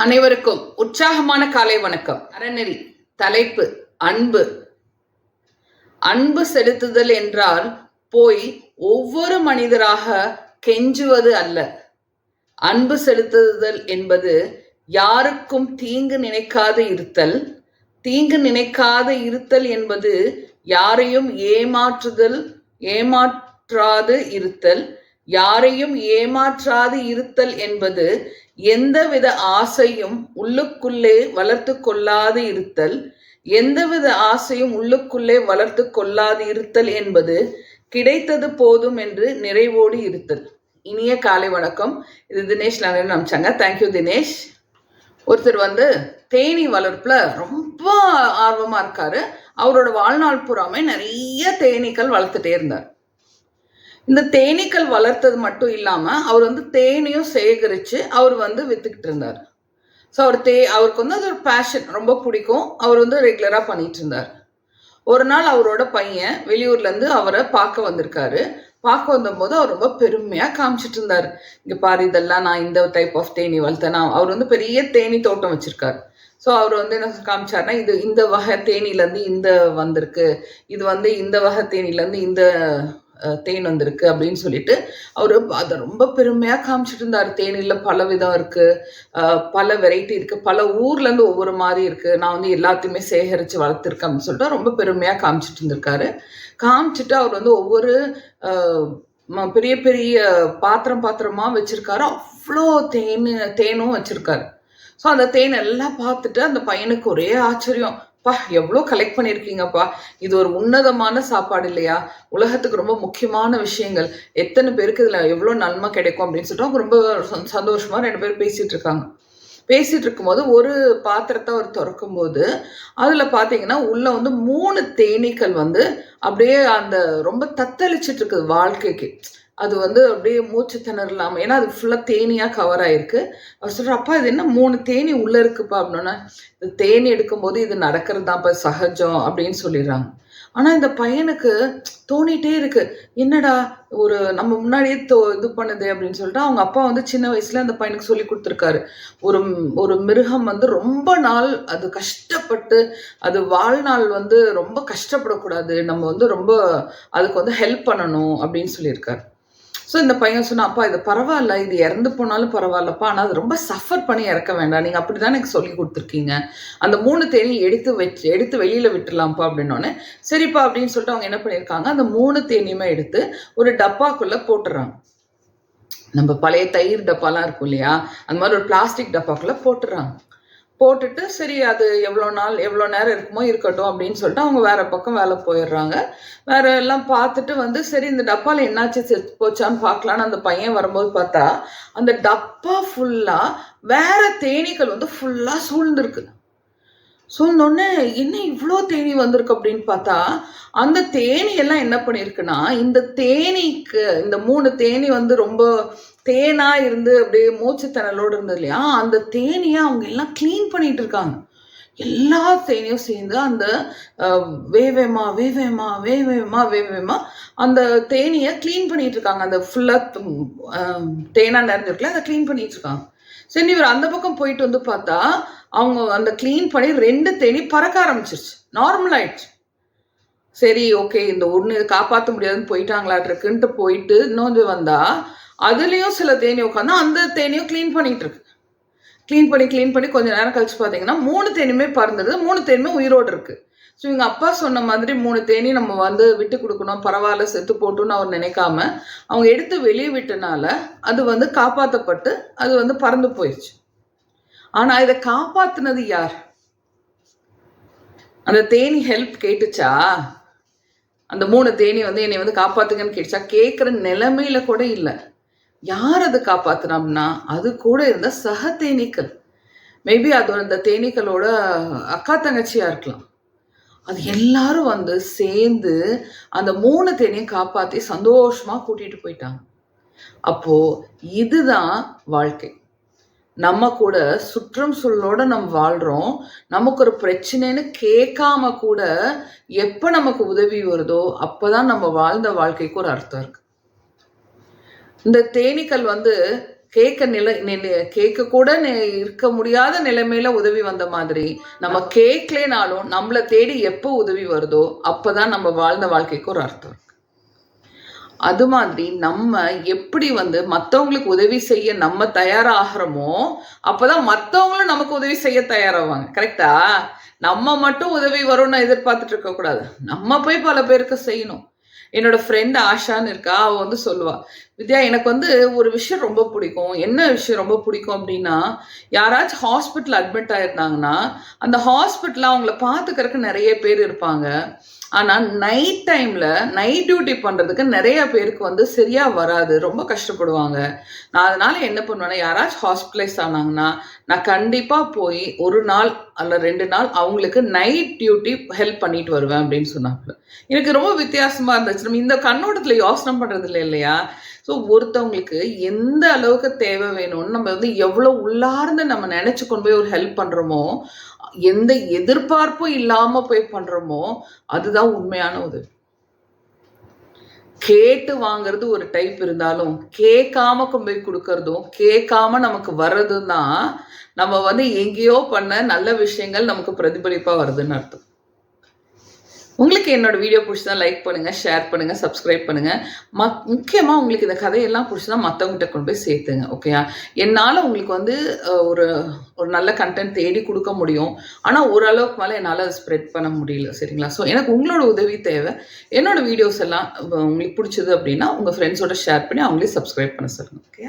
அனைவருக்கும் உற்சாகமான காலை வணக்கம். அறநெறி தலைப்பு அன்பு. அன்பு செலுத்துதல் என்றால் போய் ஒவ்வொரு மனிதராக கெஞ்சுவது அல்ல. அன்பு செலுத்துதல் என்பது யாருக்கும் தீங்கு நினைக்காது இருத்தல். தீங்கு நினைக்காது இருத்தல் என்பது யாரையும் ஏமாற்றாது இருத்தல். யாரையும் ஏமாற்றாது இருத்தல் என்பது எந்தவித ஆசையும் உள்ளுக்குள்ளே வளர்த்து கொள்ளாது இருத்தல். எந்தவித ஆசையும் உள்ளுக்குள்ளே வளர்த்து கொள்ளாது இருத்தல் என்பது கிடைத்தது போதும் என்று நிறைவோடு இருத்தல். இனிய காலை வணக்கம். இது தினேஷ் நாராயணன் அமிச்சாங்க. தேங்க்யூ தினேஷ். ஒருத்தர் தேனி வளர்ப்புல ரொம்ப ஆர்வமா இருக்காரு. அவரோட வாழ்நாள் புறாமே நிறைய தேனீக்கள் வளர்த்துட்டே இருந்தார். இந்த தேனீக்கள் வளர்த்தது மட்டும் இல்லாம அவர் தேனியும் சேகரிச்சு அவர் வித்துக்கிட்டு இருந்தார். ஸோ அவருக்கு அது ஒரு பேஷன், ரொம்ப பிடிக்கும். அவர் ரெகுலரா பண்ணிட்டு இருந்தார். ஒரு நாள் அவரோட பையன் வெளியூர்ல இருந்து அவரை பார்க்க வந்திருக்காரு. பார்க்க வந்தபோது அவர் ரொம்ப பெருமையா காமிச்சிட்டு இருந்தார். இங்க பாரு, இதெல்லாம் நான் இந்த டைப் ஆஃப் தேனி வளர்த்தேன். அவர் பெரிய தேனி தோட்டம் வச்சிருக்காரு. ஸோ அவர் என்ன காமிச்சாருன்னா, இது இந்த வகை தேனிலேருந்து இந்த வந்திருக்கு, இது இந்த வகை தேனிலேருந்து இந்த தேன் வந்திருக்கு அப்படின்னு சொல்லிட்டு அவரு அதை ரொம்ப பெருமையா காமிச்சிட்டு இருந்தாரு. தேனில பல விதம் இருக்கு, பல வெரைட்டி இருக்கு, பல ஊர்ல இருந்து ஒவ்வொரு மாதிரி இருக்கு. நான் எல்லாத்தையுமே சேகரிச்சு வளர்த்துருக்கேன் அப்படின்னு சொல்லிட்டு ரொம்ப பெருமையா காமிச்சிட்டு இருந்திருக்காரு. காமிச்சிட்டு அவர் ஒவ்வொரு பெரிய பெரிய பாத்திரமா வச்சிருக்காரு. அவ்வளோ தேனும் வச்சிருக்காரு. ஸோ அந்த தேன் எல்லாம் பார்த்துட்டு அந்த பையனுக்கு ஒரே ஆச்சரியம். பா, எவ்வளோ கலெக்ட் பண்ணியிருக்கீங்கப்பா, இது ஒரு உன்னதமான சாப்பாடு இல்லையா, உலகத்துக்கு ரொம்ப முக்கியமான விஷயங்கள், எத்தனை பேருக்கு இதில் எவ்வளோ நன்மை கிடைக்கும் அப்படின்னு சொல்லிட்டு அவங்க ரொம்ப சந்தோஷமா 2 பேரும் பேசிட்டு இருக்காங்க. பேசிட்டு இருக்கும்போது ஒரு பாத்திரத்தை அவர் திறக்கும் போது அதுல பாத்தீங்கன்னா உள்ள 3 தேனீக்கள் அப்படியே அந்த ரொம்ப தத்தளிச்சிட்டு இருக்குது வாழ்க்கைக்கு. அது அப்படியே மூச்சு திணறலாம, ஏன்னா அது ஃபுல்லா தேனியா கவர் ஆயிருக்கு. அவர் சொல்ற, அப்பா இது என்ன 3 தேனி உள்ள இருக்குப்பா அப்படின்னா, இது தேனி எடுக்கும்போது இது நடக்கிறது தான்ப்பா, சகஜம் அப்படின்னு சொல்லிடுறாங்க. ஆனா இந்த பையனுக்கு தோணிட்டே இருக்கு, என்னடா ஒரு நம்ம முன்னாடியே இது பண்ணுது அப்படின்னு சொல்லிட்டு அவங்க அப்பா சின்ன வயசுல அந்த பையனுக்கு சொல்லி கொடுத்துருக்காரு. ஒரு மிருகம் ரொம்ப நாள் அது கஷ்டப்பட்டு அது வாழ்நாள் ரொம்ப கஷ்டப்படக்கூடாது, நம்ம ரொம்ப அதுக்கு ஹெல்ப் பண்ணணும் அப்படின்னு சொல்லியிருக்காரு. ஸோ இந்த பையன் சொன்னா, அப்பா இது பரவாயில்ல, இது இறந்து போனாலும் பரவாயில்லப்பா, ஆனால் அது ரொம்ப சஃபர் பண்ணி இறக்க வேண்டாம், நீங்கள் அப்படி தான் எனக்கு சொல்லி கொடுத்துருக்கீங்க, அந்த 3 தேனி எடுத்து வெளியில் விட்டுலாம்ப்பா அப்படின்னோடனே, சரிப்பா அப்படின்னு சொல்லிட்டு அவங்க என்ன பண்ணியிருக்காங்க, அந்த 3 தேனியுமே எடுத்து ஒரு டப்பாக்குள்ளே போட்டுறாங்க. நம்ம பழைய தயிர் டப்பாலாம் இருக்கும் இல்லையா, அந்த மாதிரி ஒரு பிளாஸ்டிக் டப்பாக்குள்ளே போட்டுறாங்க. போட்டுட்டு சரி அது எவ்வளோ நேரம் இருக்குமோ இருக்கட்டும் அப்படின்னு சொல்லிட்டு அவங்க வேற பக்கம் வேலை போயிடுறாங்க. வேற எல்லாம் பார்த்துட்டு சரி இந்த டப்பாவில் என்னாச்சு, செத்து போச்சான்னு பார்க்கலான்னு அந்த பையன் வரும்போது பார்த்தா அந்த டப்பா ஃபுல்லா வேற தேனீக்கள் ஃபுல்லா சூழ்ந்துருக்கு. சூழ்ந்தோடனே என்ன இவ்வளோ தேனி வந்திருக்கு அப்படின்னு பார்த்தா அந்த தேனி எல்லாம் என்ன பண்ணியிருக்குன்னா, இந்த தேனிக்கு இந்த 3 தேனி ரொம்ப தேனா இருந்து அப்படியே மூச்சு திணறலோடு இருந்தது இல்லையா, அந்த தேனியை அவங்க எல்லாம் கிளீன் பண்ணிட்டு இருக்காங்க. எல்லா தேனியும் சேர்ந்து அந்த வேவேமா அந்த தேனியை கிளீன் பண்ணிட்டு இருக்காங்க. அந்த ஃபுல்லா தேனா நிறைஞ்சிருக்குல்ல, அதை கிளீன் பண்ணிட்டு இருக்காங்க. சரி, இவர் அந்த பக்கம் போயிட்டு பார்த்தா அவங்க அந்த கிளீன் பண்ணி 2 தேனி பறக்க ஆரம்பிச்சிருச்சு, நார்மல் ஆயிடுச்சு. சரி, ஓகே, இந்த ஒன்று காப்பாற்ற முடியாதுன்னு போயிட்டாங்களாட்டிருக்குன்ட்டு போயிட்டு இன்னொன்று வந்தா அதுலேயும் சில தேனி உட்காந்து அந்த தேனியும் கிளீன் பண்ணிட்டு இருக்கு. கிளீன் பண்ணி கொஞ்சம் நேரம் கழிச்சு பார்த்தீங்கன்னா 3 தேனியுமே பறந்துடுது, 3 தேனியுமே உயிரோடு இருக்கு. ஸோ இவங்க அப்பா சொன்ன மாதிரி 3 தேனி நம்ம விட்டு கொடுக்கணும், பரவாயில்ல செத்து போட்டுன்னு அவர் நினைக்காம அவங்க எடுத்து வெளியே விட்டனால அது காப்பாற்றப்பட்டு அது பறந்து போயிடுச்சு. ஆனா இதை காப்பாத்துனது யார்? அந்த தேனி ஹெல்ப் கேட்டுச்சா? அந்த 3 தேனி என்னை காப்பாத்துங்கன்னு கேட்டுச்சா? கேட்குற நிலைமையில கூட இல்லை. யார் அதை காப்பாத்துனோம்னா அது கூட இருந்த சக தேனீக்கள். மேபி அது அந்த தேனீக்களோட அக்கா தங்கச்சியா இருக்கலாம். அது எல்லாரும் சேர்ந்து அந்த 3 தேனியும் காப்பாற்றி சந்தோஷமா கூட்டிட்டு போயிட்டாங்க. அப்போ இதுதான் வாழ்க்கை. நம்ம கூட சுற்றம் சூழலோட நம்ம வாழ்றோம். நமக்கு ஒரு பிரச்சனைன்னு கேட்காம கூட எப்ப நமக்கு உதவி வருதோ அப்பதான் நம்ம வாழ்ந்த வாழ்க்கைக்கு ஒரு அர்த்தம் இருக்கு. இந்த தேனீக்கள் கேட்க கூட இருக்க முடியாத நிலைமையில உதவி வந்த மாதிரி நம்ம கேட்கலேனாலும் நம்மளை தேடி எப்போ உதவி வருதோ அப்பதான் நம்ம வாழ்ந்த வாழ்க்கைக்கு ஒரு அர்த்தம் இருக்கு. அது மாதிரி நம்ம எப்படி மற்றவங்களுக்கு உதவி செய்ய நம்ம தயாராகிறோமோ அப்பதான் மற்றவங்களும் நமக்கு உதவி செய்ய தயாராவாங்க. கரெக்டா? நம்ம மட்டும் உதவி வரும்னு எதிர்பார்த்துட்டு இருக்க கூடாது, நம்ம போய் பல பேருக்கு செய்யணும். என்னோட ஃப்ரெண்ட் ஆஷான்னு இருக்கா, அவ சொல்லுவா, வித்யா எனக்கு ஒரு விஷயம் ரொம்ப பிடிக்கும். என்ன விஷயம் ரொம்ப பிடிக்கும் அப்படின்னா, யாராச்சும் ஹாஸ்பிட்டல் அட்மிட் ஆயிருந்தாங்கன்னா அந்த ஹாஸ்பிட்டலில் அவங்கள பார்த்துக்கறதுக்கு நிறைய பேர் இருப்பாங்க. ஆனால் நைட் டைமில் நைட் டியூட்டி பண்ணுறதுக்கு நிறைய பேருக்கு சரியாக வராது, ரொம்ப கஷ்டப்படுவாங்க. நான் அதனால் என்ன பண்ணுவேன்னா, யாராச்சும் ஹாஸ்பிட்டலைஸ் ஆனாங்கன்னா நான் கண்டிப்பாக போய் ஒரு நாள் அல்ல 2 நாள் அவங்களுக்கு நைட் டியூட்டி ஹெல்ப் பண்ணிட்டு வருவேன் அப்படின்னு சொன்னாங்க. எனக்கு ரொம்ப வித்தியாசமாக இருந்துச்சு. நம்ம இந்த கண்ணோட்டத்தில் யோசனை பண்ணுறது இல்லை இல்லையா? ஸோ ஒருத்தவங்களுக்கு எந்த அளவுக்கு தேவை வேணும்னு நம்ம எவ்வளோ உள்ளார்ந்து நம்ம நினச்சி கொண்டு போய் ஒரு ஹெல்ப் பண்ணுறோமோ, எந்த எதிர்பார்ப்பும் இல்லாமல் போய் பண்ணுறோமோ அதுதான் உண்மையான உதவி. கேட்டு வாங்கிறது ஒரு டைப் இருந்தாலும் கேட்காம கொண்டு போய் கொடுக்கறதும் கேட்காம நமக்கு வர்றதும் தான் நம்ம எங்கேயோ பண்ண நல்ல விஷயங்கள் நமக்கு பிரதிபலிப்பாக வருதுன்னு அர்த்தம். உங்களுக்கு என்னோட வீடியோ பிடிச்சதா லைக் பண்ணுங்கள், ஷேர் பண்ணுங்கள், சப்ஸ்கிரைப் பண்ணுங்கள். முக்கியமாக உங்களுக்கு இந்த கதையெல்லாம் பிடிச்சதா மற்றவங்ககிட்ட கொண்டு போய் சேர்த்துங்க. ஓகேயா? என்னால் உங்களுக்கு ஒரு ஒரு நல்ல கண்டென்ட் தேடி கொடுக்க முடியும், ஆனால் ஓரளவுக்கு மேலே என்னால் அதை ஸ்ப்ரெட் பண்ண முடியல. சரிங்களா? ஸோ எனக்கு உங்களோட உதவி தேவை. என்னோட வீடியோஸ் எல்லாம் உங்களுக்கு பிடிச்சது அப்படின்னா உங்கள் ஃப்ரெண்ட்ஸோட ஷேர் பண்ணி அவங்களே சப்ஸ்கிரைப் பண்ண சொல்லுங்கள். ஓகே?